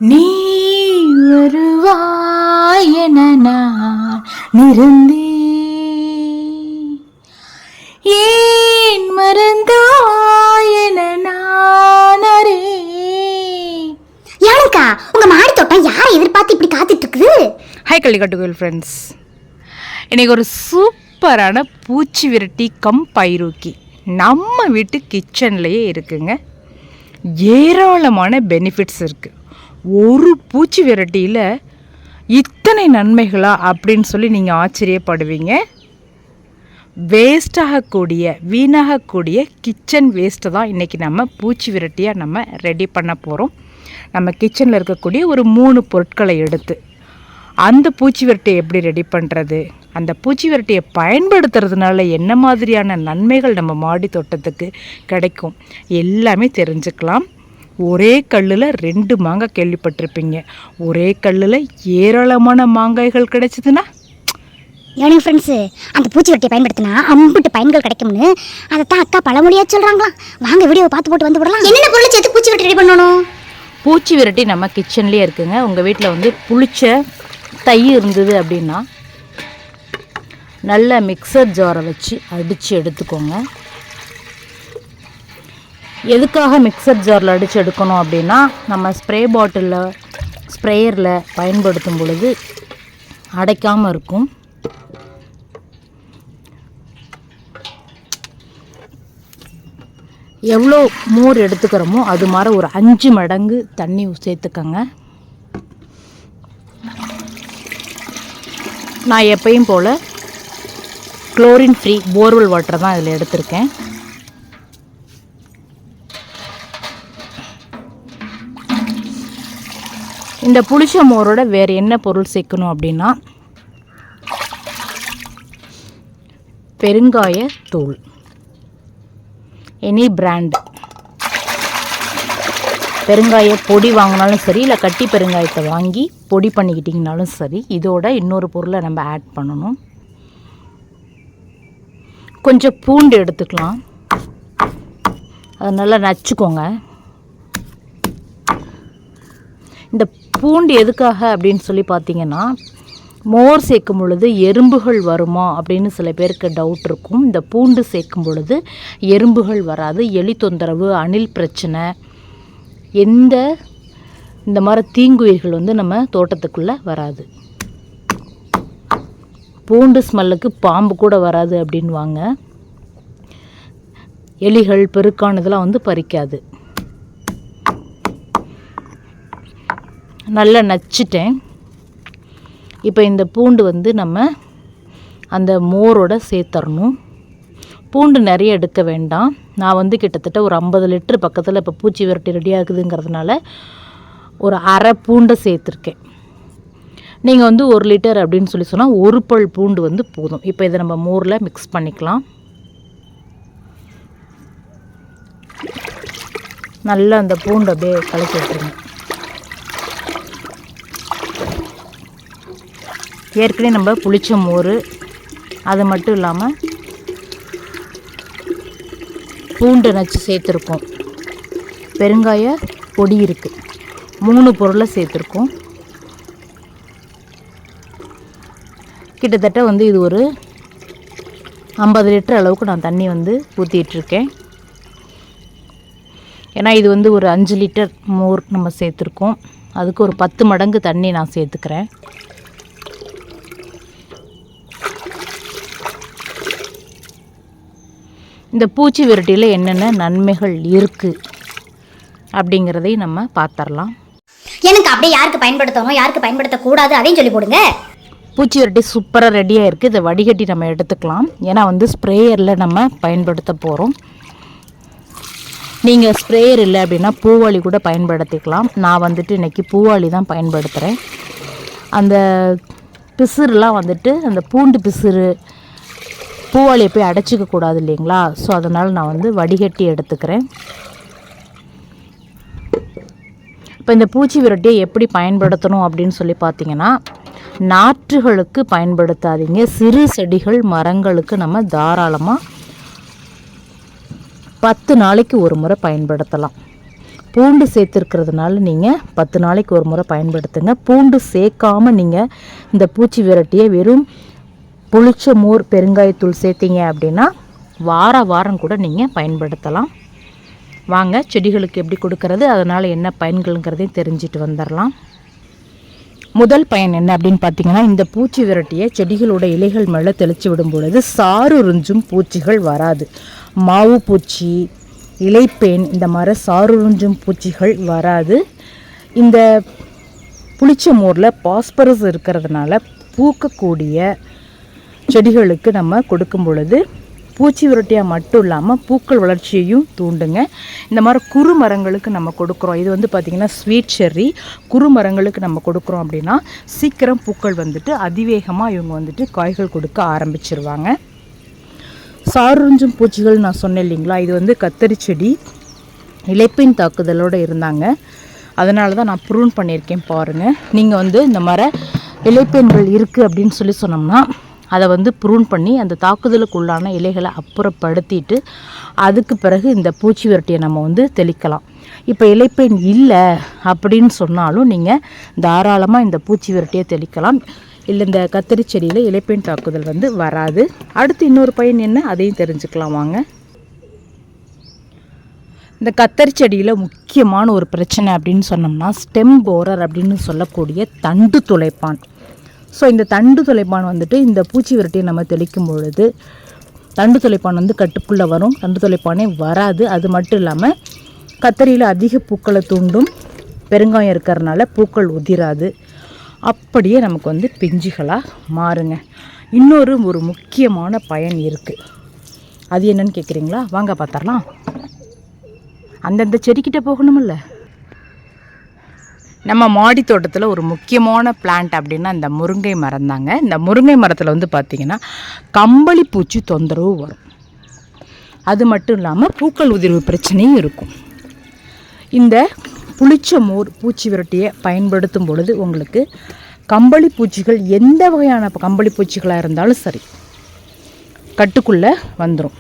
நீ வருவாய் என நான் நிறந்தே ஏன் மறந்தாய் என நான் அறியேன். யாருக்கா உங்க மாடி தோட்டம் யாரை எதிர்பார்த்து இப்படி காத்துட்டு இருக்குது? ஹாய் கள்ளிக்கட்டுகள் ஃப்ரெண்ட்ஸ், இன்றைக்கி ஒரு சூப்பரான பூச்சி விரட்டி கம் பைரூக்கி நம்ம வீட்டு கிச்சன்லேயே இருக்குங்க. ஏராளமான பெனிஃபிட்ஸ் இருக்குது. ஒரு பூச்சி விரட்டியில் இத்தனை நன்மைகளா அப்படின்னு சொல்லி நீங்கள் ஆச்சரியப்படுவீங்க. வேஸ்டாகக்கூடிய வீணாகக்கூடிய கிச்சன் வேஸ்ட்டை தான் இன்றைக்கி நம்ம பூச்சி விரட்டியாக நம்ம ரெடி பண்ண போகிறோம். நம்ம கிச்சனில் இருக்கக்கூடிய ஒரு 3 பொருட்களை எடுத்து அந்த பூச்சி விரட்டியை எப்படி ரெடி பண்ணுறது, அந்த பூச்சி விரட்டியை பயன்படுத்துறதுனால என்ன மாதிரியான நன்மைகள் நம்ம மாடி தோட்டத்துக்கு கிடைக்கும் எல்லாமே தெரிஞ்சுக்கலாம். ஒரே கல்லில் 2 மாங்காய் கேள்விப்பட்டிருப்பீங்க. ஒரே கல்லில் ஏராளமான மாங்காய்கள் கிடைச்சிதுன்னா ஏனிங் ஃப்ரெண்ட்ஸு, அந்த பூச்சி வெட்டியை பயன்படுத்தினா அம்பிட்டு பயன்கள் கிடைக்கும்னு அதைத்தான் அக்கா பழமொழியாக சொல்கிறாங்களாம். வாங்க வீடியோவை பார்த்து போட்டு வந்து விடலாம். என்னென்ன பொருளை சேர்த்து பூச்சி வெட்டி ரெடி பண்ணணும்? பூச்சி விரட்டி நம்ம கிச்சன்லேயே இருக்குங்க. உங்கள் வீட்டில் வந்து புளிச்ச தயிர் இருந்தது அப்படின்னா நல்ல மிக்சர் ஜாரை வச்சு அடித்து எடுத்துக்கோங்க. எதுக்காக மிக்சர் ஜாரில் அடித்து எடுக்கணும் அப்படின்னா, நம்ம ஸ்ப்ரே பாட்டிலில் ஸ்ப்ரேயரில் பயன்படுத்தும் பொழுது அடைக்காமல் இருக்கும். எவ்வளோ மோர் எடுத்துக்கிறோமோ அது மாதிரி ஒரு 5 மடங்கு தண்ணி சேர்த்துக்கங்க. நான் எப்பயும் போல் குளோரின் ஃப்ரீ போர்வெல் வாட்டர் தான் இதில் எடுத்திருக்கேன். இந்த புளிச்ச மோரோட வேறு என்ன பொருள் சேர்க்கணும் அப்படின்னா, பெருங்காயத்தூள், எனி பிராண்ட் பெருங்காய பொடி வாங்கினாலும் சரி, இல்லை கட்டி பெருங்காயத்தை வாங்கி பொடி பண்ணிக்கிட்டிங்கனாலும் சரி. இதோட இன்னொரு பொருளை நம்ம ஆட் பண்ணணும். கொஞ்சம் பூண்டு எடுத்துக்கலாம். அதை நல்லா நச்சுக்கோங்க. இந்த பூண்டு எதுக்காக அப்படின்னு சொல்லி பார்த்தீங்கன்னா, மோர் சேர்க்கும் பொழுது எறும்புகள் வருமா அப்படின்னு சில பேருக்கு டவுட் இருக்கும். இந்த பூண்டு சேர்க்கும் பொழுது எறும்புகள் வராது. எலி தொந்தரவு, அணில் பிரச்சனை, இந்த மாதிரி தீங்குயிர்கள் வந்து நம்ம தோட்டத்துக்குள்ளே வராது. பூண்டு ஸ்மெல்லுக்கு பாம்பு கூட வராது அப்படின்வாங்க. எலிகள், பெருக்கான் இதெல்லாம் வந்து பறிக்காது. நல்லா நச்சிட்டேன். இப்போ இந்த பூண்டு வந்து நம்ம அந்த மோரோட சேர்த்துடணும். பூண்டு நிறைய எடுக்க வேண்டாம். நான் வந்து கிட்டத்தட்ட ஒரு 50 லிட்டர் பக்கத்தில் இப்போ பூச்சி விரட்டி ரெடி ஆகுதுங்கிறதுனால ஒரு அரை பூண்டை சேர்த்துருக்கேன். நீங்கள் வந்து 1 லிட்டர் அப்படின்னு சொல்லி சொன்னால் 1 பல் பூண்டு வந்து போதும். இப்போ இதை நம்ம மோரில் மிக்ஸ் பண்ணிக்கலாம். நல்லா அந்த பூண்டு அப்படியே கலக்கி விட்டுருங்க. ஏற்கனவே நம்ம புளிச்ச மோர், அது மட்டும் இல்லாமல் பூண்டு நச்சு சேர்த்துருக்கோம், பெருங்காய பொடி இருக்குது, 3 பொருளை சேர்த்துருக்கோம். கிட்டத்தட்ட வந்து இது ஒரு 50 லிட்டர் அளவுக்கு நான் தண்ணி வந்து ஊற்றிட்டுருக்கேன். ஏன்னா இது வந்து ஒரு 5 லிட்டர் மோர் நம்ம சேர்த்துருக்கோம். அதுக்கு ஒரு 10 மடங்கு தண்ணி நான் சேர்த்துக்கிறேன். இந்த பூச்சி விரட்டியில் என்னென்ன நன்மைகள் இருக்குது அப்படிங்கிறதை நம்ம பார்த்துடலாம். எனக்கு அப்படியே யாருக்கு பயன்படுத்தணும், யாருக்கு பயன்படுத்தக்கூடாது அதையும் சொல்லி போடுங்க. பூச்சி விரட்டி சூப்பராக ரெடியாக இருக்குது. இதை வடிகட்டி நம்ம எடுத்துக்கலாம். ஏன்னா வந்து ஸ்ப்ரேயரில் நம்ம பயன்படுத்த போகிறோம். நீங்கள் ஸ்ப்ரேயர் இல்லை அப்படின்னா பூவாளி கூட பயன்படுத்திக்கலாம். நான் வந்துட்டு இன்றைக்கி பூவாளி தான் பயன்படுத்துகிறேன். அந்த பிசுறுலாம் வந்துட்டு, அந்த பூண்டு பிசுறு பூவாளியை போய் அடைச்சிக்க கூடாது இல்லைங்களா? ஸோ அதனால் நான் வந்து வடிகட்டி எடுத்துக்கிறேன். இப்போ இந்த பூச்சி விரட்டியை எப்படி பயன்படுத்தணும் அப்படின்னு சொல்லி பார்த்தீங்கன்னா, நாற்றுகளுக்கு பயன்படுத்தாதீங்க. சிறு செடிகள், மரங்களுக்கு நம்ம தாராளமாக 10 நாளைக்கு ஒரு முறை பயன்படுத்தலாம். பூண்டு சேர்த்துருக்கிறதுனால நீங்கள் 10 நாளைக்கு ஒரு முறை பயன்படுத்துங்க. பூண்டு சேர்க்காமல் நீங்கள் இந்த பூச்சி விரட்டியை வெறும் புளிச்ச மோர் பெருங்காயத்தூள் சேர்த்திங்க அப்படின்னா வாரம் கூட நீங்கள் பயன்படுத்தலாம். வாங்க செடிகளுக்கு எப்படி கொடுக்கறது, அதனால் என்ன பயன்கள்ங்கிறதையும் தெரிஞ்சுட்டு வந்துடலாம். முதல் பயன் என்ன அப்படின்னு பார்த்தீங்கன்னா, இந்த பூச்சி விரட்டியை செடிகளோட இலைகள் மேலே தெளித்து விடும் பொழுது சாறுறிஞ்சும் பூச்சிகள் வராது. மாவு பூச்சி, இலைப்பேன், இந்த மாதிரி சாறுறிஞ்சும் பூச்சிகள் வராது. இந்த புளிச்ச மோரில் பாஸ்பரஸ் இருக்கிறதுனால பூக்கக்கூடிய செடிகளுக்கு நம்ம கொடுக்கும் பொழுது பூச்சி விரட்டியாக மட்டும் இல்லாமல் பூக்கள் வளர்ச்சியையும் தூண்டுங்க. இந்த மாதிரி குறு மரங்களுக்கு நம்ம கொடுக்குறோம். இது வந்து பார்த்திங்கன்னா ஸ்வீட் செர்ரி. குறு மரங்களுக்கு நம்ம கொடுக்குறோம் அப்படின்னா சீக்கிரம் பூக்கள் வந்துட்டு அதிவேகமாக இவங்க வந்துட்டு காய்கள் கொடுக்க ஆரம்பிச்சிருவாங்க. சாறுறிஞ்சும் பூச்சிகள் நான் சொன்னேன் இல்லைங்களா, இது வந்து கத்தரி செடி இலைப்பின் தாக்குதலோடு இருந்தாங்க. அதனால தான் நான் ப்ரூன் பண்ணியிருக்கேன் பாருங்கள். நீங்கள் வந்து இந்த மாதிரி இலைப்பெண்கள் இருக்குது அப்படின்னு சொன்னோம்னா அதை வந்து ப்ரூன் பண்ணி அந்த தாக்குதலுக்குள்ளான இலைகளை அப்புறப்படுத்திட்டு அதுக்கு பிறகு இந்த பூச்சி விரட்டியை நம்ம வந்து தெளிக்கலாம். இப்போ இலைப்பெண் இல்லை அப்படின்னு சொன்னாலும் நீங்கள் தாராளமாக இந்த பூச்சி விரட்டியை தெளிக்கலாம். இல்லை இந்த கத்தரி செடியில் இலைப்பெண் தாக்குதல் வந்து வராது. அடுத்து இன்னொரு பயன் என்ன, அதையும் தெரிஞ்சுக்கலாம் வாங்க. இந்த கத்தரி செடியில் முக்கியமான ஒரு பிரச்சனை அப்படின்னு சொன்னோம்னா ஸ்டெம் போரர் அப்படின்னு சொல்லக்கூடிய தண்டு துளைப்பான். ஸோ இந்த தண்டு துளைப்பான் வந்துட்டு இந்த பூச்சி விரட்டியை நம்ம தெளிக்கும் பொழுது தண்டு துளைப்பான் வந்து கட்டுக்குள்ளே வரும். தண்டு துளைப்பானே வராது. அது மட்டும் இல்லாமல் கத்தரியில் அதிக பூக்களை தூண்டும். பெருங்காயம் இருக்கிறதுனால பூக்கள் உதிராது. அப்படியே நமக்கு வந்து பிஞ்சுகளாக மாறுங்க. இன்னொரு ஒரு முக்கியமான பயன் இருக்குது. அது என்னன்னு கேட்குறீங்களா? வாங்க பார்த்துடலாம். அந்தந்த செடிக்கிட்ட போகணுமில்ல. நம்ம மாடி தோட்டத்தில் ஒரு முக்கியமான பிளான்ட் அப்படின்னா இந்த முருங்கை மரம் தாங்க. இந்த முருங்கை மரத்தில் வந்து பார்த்திங்கன்னா கம்பளி பூச்சி தொந்தரவு வரும். அது மட்டும் இல்லாமல் பூக்கள் உதிர்வு பிரச்சனையும் இருக்கும். இந்த புளிச்ச மோர் பூச்சி விரட்டியை பயன்படுத்தும் பொழுது உங்களுக்கு கம்பளி பூச்சிகள் எந்த வகையான கம்பளி பூச்சிகளாக இருந்தாலும் சரி கட்டுக்குள்ளே வந்துடும்.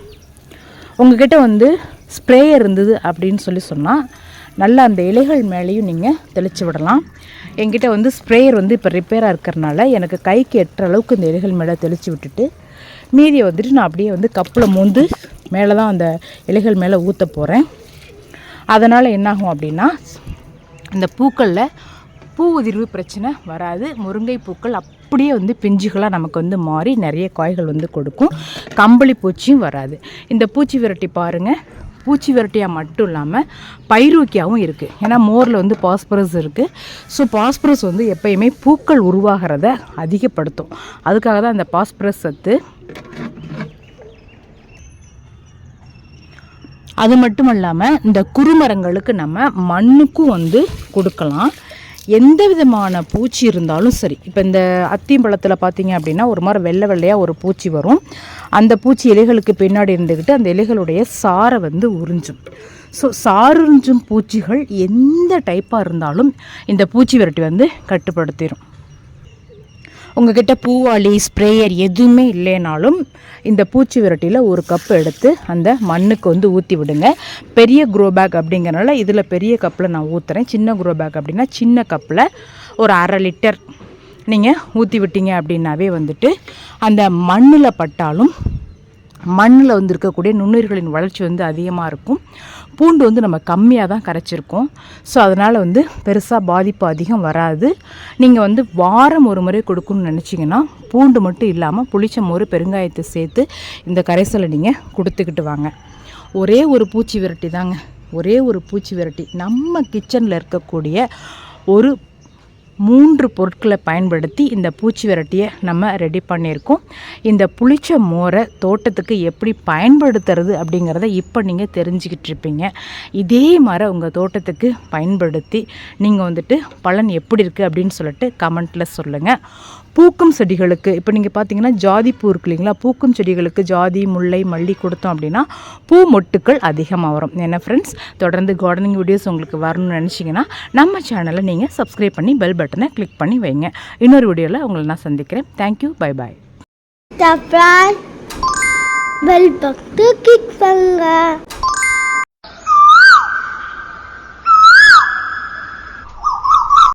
உங்ககிட்ட வந்து ஸ்ப்ரேயர் இருந்தது அப்படின்னு சொன்னால் நல்லா அந்த இலைகள் மேலேயும் நீங்கள் தெளித்து விடலாம். என்கிட்ட வந்து ஸ்ப்ரேயர் வந்து இப்போ ரிப்பேராக இருக்கிறனால எனக்கு கைக்கு எட்டுற அளவுக்கு இந்த இலைகள் மேலே தெளித்து விட்டுட்டு மீதியை வந்துட்டு நான் அப்படியே வந்து கப்பில் மோந்து மேலே தான் அந்த இலைகள் மேலே ஊற்ற போகிறேன். அதனால் என்னாகும் அப்படின்னா இந்த பூக்களில் பூ உதிர்வு பிரச்சனை வராது. முருங்கை பூக்கள் அப்படியே வந்து பிஞ்சுகளாக நமக்கு வந்து மாறி நிறைய காய்கள் வந்து கொடுக்கும். கம்பளி பூச்சியும் வராது. இந்த பூச்சி விரட்டி பாருங்கள், பூச்சி விரட்டியாக மட்டும் இல்லாமல் பைரூக்கியாவும் இருக்குது. ஏன்னா மோரில் வந்து பாஸ்பரஸ் இருக்குது. ஸோ பாஸ்பரஸ் வந்து எப்பயுமே பூக்கள் உருவாகிறத அதிகப்படுத்தும். அதுக்காக தான் இந்த பாஸ்பரஸ் சத்து. அது மட்டும் இல்லாமல் இந்த குறுமரங்களுக்கு நம்ம மண்ணுக்கும் வந்து கொடுக்கலாம். எந்த விதமான பூச்சி இருந்தாலும் சரி. இப்போ இந்த அத்திம்பழத்தில் பார்த்தீங்க அப்படின்னா ஒரு மாதிரி வெள்ளை வெள்ளையாக ஒரு பூச்சி வரும். அந்த பூச்சி இலைகளுக்கு பின்னாடி இருந்துக்கிட்டு அந்த இலைகளுடைய சாரை வந்து உறிஞ்சும். ஸோ சாறுறிஞ்சும் பூச்சிகள் எந்த டைப்பாக இருந்தாலும் இந்த பூச்சி விரட்டி வந்து கட்டுப்படுத்திடும். உங்ககிட்ட பூவாளி ஸ்ப்ரேயர் எதுவுமே இல்லைனாலும் இந்த பூச்சி விரட்டியில் ஒரு கப் எடுத்து அந்த மண்ணுக்கு வந்து ஊற்றி விடுங்க. பெரிய க்ரோ பேக் அப்படிங்கிறனால இதில் பெரிய கப்பில் நான் ஊற்றுறேன். சின்ன க்ரோ பேக் அப்படின்னா சின்ன கப்பில் ஒரு 1/2 லிட்டர் நீங்கள் ஊற்றி விட்டீங்க அப்படின்னாவே வந்துட்டு அந்த மண்ணில் பட்டாலும் மண்ணில் வந்து இருக்கக்கூடிய நுண்ணுயிர்களின் வளர்ச்சி வந்து அதிகமாக இருக்கும். பூண்டு வந்து நம்ம கம்மியாக தான் கரைச்சிருக்கோம். ஸோ அதனால் வந்து பெருசாக பாதிப்பு அதிகம் வராது. நீங்கள் வந்து வாரம் ஒரு முறை கொடுக்கணும்னு நினச்சிங்கன்னா பூண்டு மட்டும் இல்லாமல் புளிச்ச மோர் பெருங்காயத்தை சேர்த்து இந்த கரைசலை நீங்கள் கொடுத்துக்கிட்டு வாங்க. ஒரே ஒரு பூச்சி விரட்டி தாங்க, ஒரே ஒரு பூச்சி விரட்டி. நம்ம கிச்சனில் இருக்கக்கூடிய ஒரு 3 பொருட்களை பயன்படுத்தி இந்த பூச்சி விரட்டியை நம்ம ரெடி பண்ணியிருக்கோம். இந்த புளிச்ச மோரை தோட்டத்துக்கு எப்படி பயன்படுத்துறது அப்படிங்கிறத இப்போ நீங்கள் தெரிஞ்சுக்கிட்டு இருப்பீங்க. இதே மாதிரி உங்கள் தோட்டத்துக்கு பயன்படுத்தி நீங்கள் வந்துட்டு பலன் எப்படி இருக்குது அப்படின்னு சொல்லிட்டு கமெண்ட்டில் சொல்லுங்கள். பூக்கும் செடிகளுக்கு இப்போ நீங்கள் பார்த்தீங்கன்னா ஜாதி பூ இருக்கு இல்லைங்களா, பூக்கும் செடிகளுக்கு ஜாதி முல்லை மல்லி கொடுத்தோம் அப்படின்னா பூ மொட்டுக்கள் அதிகமாக வரும். என்ன ஃப்ரெண்ட்ஸ், தொடர்ந்து கார்டனிங் வீடியோஸ் உங்களுக்கு வரணும்னு நினச்சிங்கன்னா நம்ம சேனலை நீங்கள் சப்ஸ்கிரைப் பண்ணி பெல் பட்டனை கிளிக் பண்ணி வைங்க. இன்னொரு வீடியோவில் உங்களை நான் சந்திக்கிறேன். Thank you, bye bye. பெல் பட்டனை கிளிக் பண்ணுங்க.